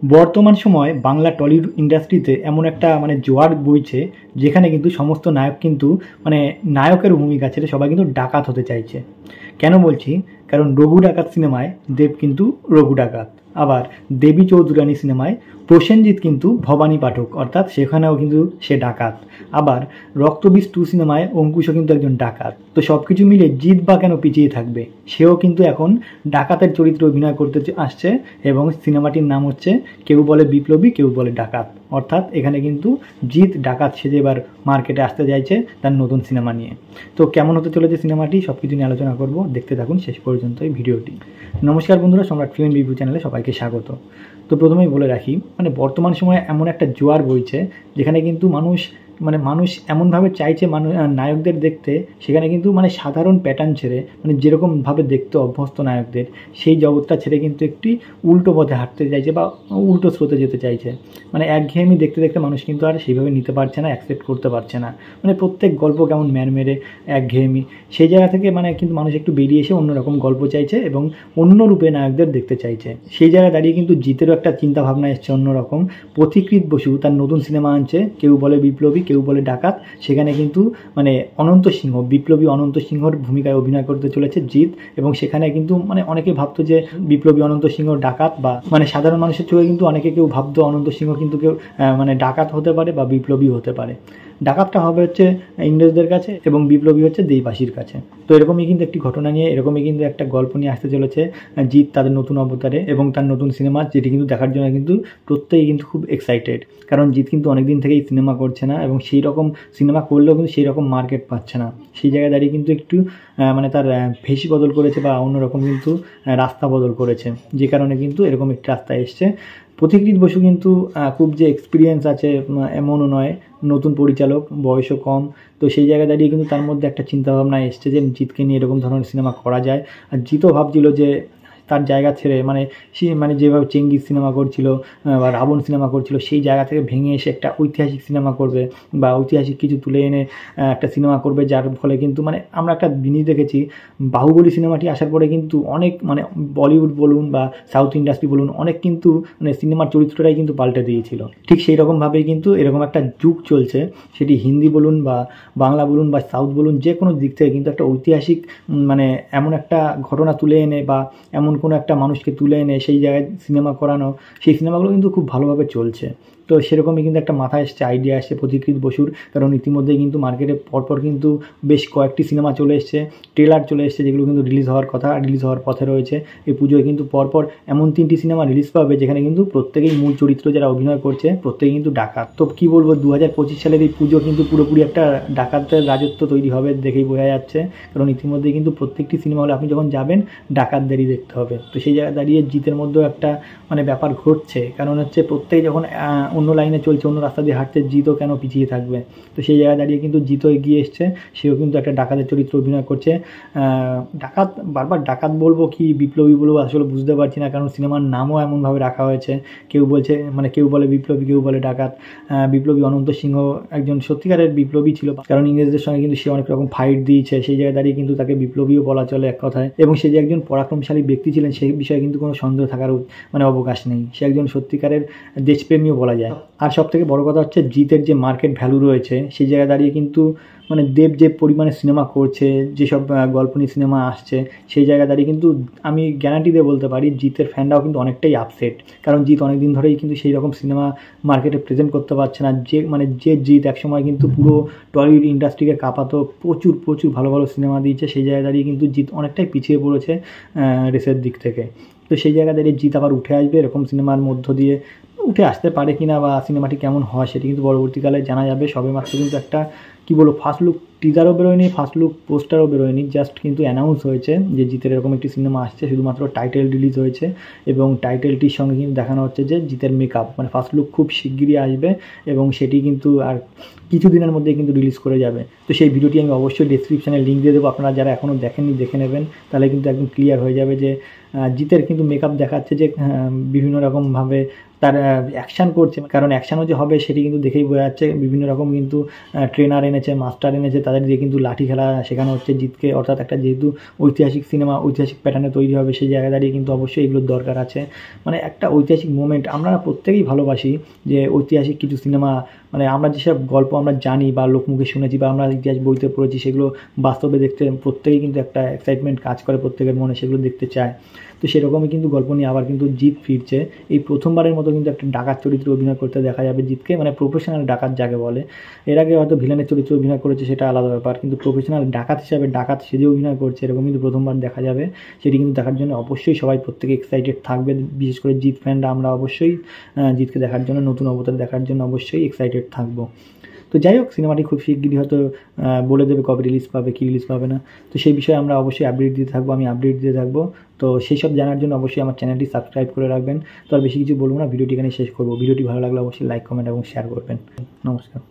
বর্তমান সময়ে বাংলা টলিউড ইন্ডাস্ট্রিতে এমন একটা জোয়ার বইছে, যেখানে কিন্তু সমস্ত নায়ক কিন্তু নায়কের ভূমিকা ছেড়ে সবাই কিন্তু ডাকাত হতে চাইছে। কেন বলছি? কারণ রঘু ডাকাত সিনেমায় দেব কিন্তু রঘু ডাকাত, আবার দেবী চৌধুরানী সিনেমায় প্রসেনজিৎ কিন্তু ভবানী পাঠক, অর্থাৎ সেখানেও কিন্তু সে ডাকাত। আবার রক্তবীজ 2 সিনেমায় অঙ্কুশও কিন্তু একজন ডাকাত। তো সব কিছু মিলে জিৎ বা কেন পিছিয়ে থাকবে? সেও কিন্তু এখন ডাকাতের চরিত্রে অভিনয় করতে আসছে, এবং সিনেমাটির নাম হচ্ছে কেউ বলে বিপ্লবী, কেউ বলে ডাকাত। অর্থাৎ এখানে কিন্তু জিৎ ডাকাত সেজে এবার মার্কেটে আসতে চাইছে তার নতুন সিনেমা নিয়ে। তো কেমন হতে চলেছে সিনেমাটি, সব কিছু নিয়ে আলোচনা করব, দেখতে থাকুন শেষ পর্যন্ত এই ভিডিওটি। নমস্কার বন্ধুরা, সম্রাট ফিল্ম রিভিউ চ্যানেলে সবাইকে স্বাগত। তো প্রথমেই বলে রাখি, বর্তমান সময়ে এমন একটা জোয়ার বইছে, যেখানে কিন্তু মানুষ এমনভাবে চাইছে নায়কদের দেখতে, সেখানে কিন্তু সাধারণ প্যাটার্ন ছেড়ে, যেরকমভাবে দেখতে অভ্যস্ত নায়কদের, সেই জগৎটা ছেড়ে কিন্তু একটি উল্টো পথে হাঁটতে চাইছে বা উল্টো স্রোতে যেতে চাইছে। একঘেয়েমি দেখতে দেখতে মানুষ কিন্তু আর সেইভাবে নিতে পারছে না, অ্যাকসেপ্ট করতে পারছে না। প্রত্যেক গল্প কেমন ম্যারমেরে একঘেয়েমি, সেই জায়গা থেকে কিন্তু মানুষ একটু বেরিয়ে এসে অন্যরকম গল্প চাইছে এবং অন্য রূপে নায়কদের দেখতে চাইছে। সেই জায়গায় দাঁড়িয়ে কিন্তু জিতেরও একটা চিন্তা ভাবনা এসছে অন্যরকম। পথিকৃৎ বসু তার নতুন সিনেমা আনছে, কেউ বলে বিপ্লবী, কেউ বলে ডাকাত। সেখানে কিন্তু অনন্ত সিংহ, বিপ্লবী অনন্ত সিংহর ভূমিকায় অভিনয় করতে চলেছে জিৎ, এবং সেখানে কিন্তু অনেকে ভাবতো যে বিপ্লবী অনন্ত সিংহ ডাকাত, বা সাধারণ মানুষের চোখে কিন্তু অনেকে কেউ ভাবতো অনন্ত সিংহ কিন্তু কেউ ডাকাত হতে পারে বা বিপ্লবী হতে পারে। ডাকাতটা হবে হচ্ছে ইংরেজদের কাছে এবং বিপ্লবী হচ্ছে দেশবাসীর কাছে। তো এরকমই কিন্তু একটি ঘটনা নিয়ে, এরকমই কিন্তু একটা গল্প নিয়ে আসতে চলেছে জিৎ তাদের নতুন অবতারে এবং তার নতুন সিনেমা, যেটি কিন্তু দেখার জন্য কিন্তু প্রত্যেকেই কিন্তু খুব এক্সাইটেড। কারণ জিৎ কিন্তু অনেকদিন থেকেই সিনেমা করছে না, এবং সেই রকম সিনেমা করলেও কিন্তু সেই রকম মার্কেট পাচ্ছে না। সেই জায়গায় দাঁড়িয়ে কিন্তু একটু তার ভেসি বদল করেছে বা অন্যরকম কিন্তু রাস্তা বদল করেছে, যে কারণে কিন্তু এরকম একটি রাস্তা এসছে। পথিকৃৎ বসু কিন্তু খুব যে এক্সপিরিয়েন্স আছে এমনও নয়, নতুন পরিচালক, বয়সও কম। তো সেই জায়গায় দাঁড়িয়ে কিন্তু তার মধ্যে একটা চিন্তাভাবনা এসছে যে জিৎকে নিয়ে এরকম ধরনের সিনেমা করা যায়। আর জিতও ভাবছিল যে তার জায়গা ছেড়ে সে যেভাবে চেঙ্গিস সিনেমা করছিল বা রাবণ সিনেমা করছিল, সেই জায়গা থেকে ভেঙে এসে একটা ঐতিহাসিক সিনেমা করবে বা ঐতিহাসিক কিছু তুলে এনে একটা সিনেমা করবে, যার ফলে কিন্তু আমরা একটা জিনিস দেখেছি, বাহুবলী সিনেমাটি আসার পরে কিন্তু অনেক বলিউড বলুন বা সাউথ ইন্ডাস্ট্রি বলুন, অনেক কিন্তু সিনেমার চরিত্রটাই কিন্তু পাল্টে দিয়েছিল। ঠিক সেই রকমভাবেই কিন্তু এরকম একটা যুগ চলছে, সেটি হিন্দি বলুন বা বাংলা বলুন বা সাউথ বলুন, যে কোনো দিক থেকে কিন্তু একটা ঐতিহাসিক এমন একটা ঘটনা তুলে এনে বা এমন কোনো একটা মানুষকে তুলে এনে সেই জায়গায় সিনেমা করানো, সেই সিনেমাগুলো কিন্তু খুব ভালোভাবে চলছে। তো সেরকমই কিন্তু একটা মাথায় এসছে, আইডিয়া আসছে পথিকৃৎ বসুর। কারণ ইতিমধ্যেই কিন্তু মার্কেটে পরপর কিন্তু বেশ কয়েকটি সিনেমা চলে এসছে, ট্রেলার চলে এসছে, যেগুলো কিন্তু রিলিজ হওয়ার কথা, রিলিজ হওয়ার পথে রয়েছে। এই পুজোয় কিন্তু পরপর এমন 3টি সিনেমা রিলিজ পাবে, যেখানে কিন্তু প্রত্যেকেই মূল চরিত্র যারা অভিনয় করছে প্রত্যেকেই কিন্তু ডাকাত। তো কী বলবো, 2025 সালের এই পুজো কিন্তু পুরোপুরি একটা ডাকাতের রাজত্ব তৈরি হবে, দেখেই বোঝা যাচ্ছে। কারণ ইতিমধ্যেই কিন্তু প্রত্যেকটি সিনেমা হলে আপনি যখন যাবেন ডাকাতদেরই দেখতে হবে। তো সেই জায়গায় দাঁড়িয়ে জিতের মধ্যেও একটা ব্যাপার ঘটছে, কারণ হচ্ছে প্রত্যেকে যখন অন্য লাইনে চলছে, অন্য রাস্তা দিয়ে হাঁটছে, জিতও কেন পিছিয়ে থাকবে? তো সেই জায়গায় দাঁড়িয়ে কিন্তু জিতও এগিয়ে এসছে, সেও কিন্তু একটা ডাকাতের চরিত্র অভিনয় করছে। ডাকাত, বারবার ডাকাত বলবো কি বিপ্লবী বলবো আসলে বুঝতে পারছি না, কারণ সিনেমার নামও এমনভাবে রাখা হয়েছে। কেউ বলছে কেউ বলে বিপ্লবী, কেউ বলে ডাকাত। বিপ্লবী অনন্ত সিংহ একজন সত্যিকারের বিপ্লবী ছিল, কারণ ইংরেজদের সঙ্গে কিন্তু সে অনেক রকম ফাইট দিয়েছে। সেই জায়গায় দাঁড়িয়ে কিন্তু তাকে বিপ্লবীও বলা চলে এক কথায়, এবং সে যে একজন পরাক্রমশালী ব্যক্তি ছিলেন সেই বিষয়ে কিন্তু কোনো সন্দেহ থাকার অবকাশ নেই। সে একজন সত্যিকারের দেশপ্রেমীও বলা যায়। আর সব থেকে বড় কথা হচ্ছে জিতের যে মার্কেট ভ্যালু রয়েছে, সেই জায়গায় দাঁড়িয়ে কিন্তু দেব যে পরিমাণে সিনেমা করছে, যেসব গল্প নিয়ে সিনেমা আসছে, সেই জায়গায় দাঁড়িয়ে কিন্তু আমি গ্যারান্টি দিয়ে বলতে পারি জিতের ফ্যানরাও কিন্তু অনেকটাই আপসেট। কারণ জিত অনেক দিন ধরেই কিন্তু সেই রকম সিনেমা মার্কেটে প্রেজেন্ট করতে পারছে না। যে জিত একসময় কিন্তু পুরো টলিউড ইন্ডাস্ট্রিকে কাঁপাতো, প্রচুর প্রচুর ভালো ভালো সিনেমা দিয়েছে, সেই জায়গায় দাঁড়িয়ে কিন্তু জিত অনেকটাই পিছিয়ে পড়েছে রেসের দিক থেকে। তো সেই জায়গায় দাঁড়িয়ে জিত আবার উঠে আসবে, এরকম সিনেমার মধ্য দিয়ে উঠে আসতে পারে কিনা বা সিনেমাটি কেমন হয় সেটি কিন্তু পরবর্তীকালে জানা যাবে। সবেমাত্র কিন্তু একটা কী বলবো, ফার্স্ট লুক টিজারও বেরোয়নি, ফার্স্ট লুক পোস্টারও বেরোয়নি, জাস্ট কিন্তু অ্যানাউন্স হয়েছে যে জিতের এরকম একটি সিনেমা আসছে। শুধুমাত্র টাইটেল রিলিজ হয়েছে, এবং টাইটেলটির সঙ্গে কিন্তু দেখানো হচ্ছে যে জিতের মেকআপ, ফার্স্ট লুক খুব শিগগিরই আসবে, এবং সেটি কিন্তু আর কিছুদিনের মধ্যে কিন্তু রিলিজ করে যাবে। তো সেই ভিডিওটি আমি অবশ্যই ডেসক্রিপশানে লিঙ্ক দিয়ে দেবো, আপনারা যারা এখনও দেখেননি দেখে নেবেন, তাহলে কিন্তু একদম ক্লিয়ার হয়ে যাবে যে জিতের কিন্তু মেকআপ দেখাচ্ছে যে বিভিন্ন রকমভাবে তার অ্যাকশান করছে। কারণ অ্যাকশানও যে হবে সেটি কিন্তু দেখেই বোঝা যাচ্ছে, বিভিন্ন রকম কিন্তু ট্রেনার এনে এনেছে, মাস্টার এনেছে, তাদের দিয়ে কিন্তু লাঠি খেলা শেখানো হচ্ছে জিতকে। অর্থাৎ একটা যেহেতু ঐতিহাসিক সিনেমা ঐতিহাসিক প্যাটার্নে তৈরি হবে, সেই জায়গায় দাঁড়িয়ে কিন্তু অবশ্যই এগুলোর দরকার আছে। মানে একটা ঐতিহাসিক মোমেন্ট আমরা প্রত্যেকেই ভালোবাসি যে ঐতিহাসিক কিছু সিনেমা, মানে আমরা যেসব গল্প আমরা জানি বা লোকমুখে শুনেছি বা আমরা ইতিহাস বইতে পড়েছি, সেগুলো বাস্তবে দেখতে প্রত্যেকেই কিন্তু একটা এক্সাইটমেন্ট কাজ করে প্রত্যেকের মনে, সেগুলো দেখতে চায়। তো সেরকমই কিন্তু গল্প নিয়ে আবার কিন্তু জিৎ ফিরছে। এই প্রথমবারের মতো কিন্তু একটা ডাকাত চরিত্রে অভিনয় করতে দেখা যাবে জিৎকে, মানে প্রফেশনাল ডাকাত যাকে বলে। এর আগে হয়তো ভিলেনের চরিত্রে অভিনয় করেছে, সেটা আলাদা ব্যাপার, কিন্তু প্রফেশনাল ডাকাত হিসাবে ডাকাত সেজে অভিনয় করছে, এরকম কিন্তু প্রথমবার দেখা যাবে। সেটি কিন্তু দেখার জন্য অবশ্যই সবাই প্রত্যেকে এক্সাইটেড থাকবে, বিশেষ করে জিৎ ফ্যানরা আমরা অবশ্যই জিৎকে দেখার জন্য, নতুন অবতার দেখার জন্য অবশ্যই এক্সাইটেড থাকবো। তো যাই হোক, সিনেমাটি খুব শিগগিরই হয়তো বলে দেবে কবে রিলিজ পাবে, কী রিলিজ পাবে না। তো সেই বিষয়ে আমরা অবশ্যই আপডেট দিতে থাকবো, আমি আপডেট দিতে থাকবো। তো সেই সব জানার জন্য অবশ্যই আমার চ্যানেলটি সাবস্ক্রাইব করে রাখবেন। তো আর বেশি কিছু বলবো না, ভিডিওটি এখানে শেষ করবো। ভিডিওটি ভালো লাগলে অবশ্যই লাইক, কমেন্ট এবং শেয়ার করবেন। নমস্কার।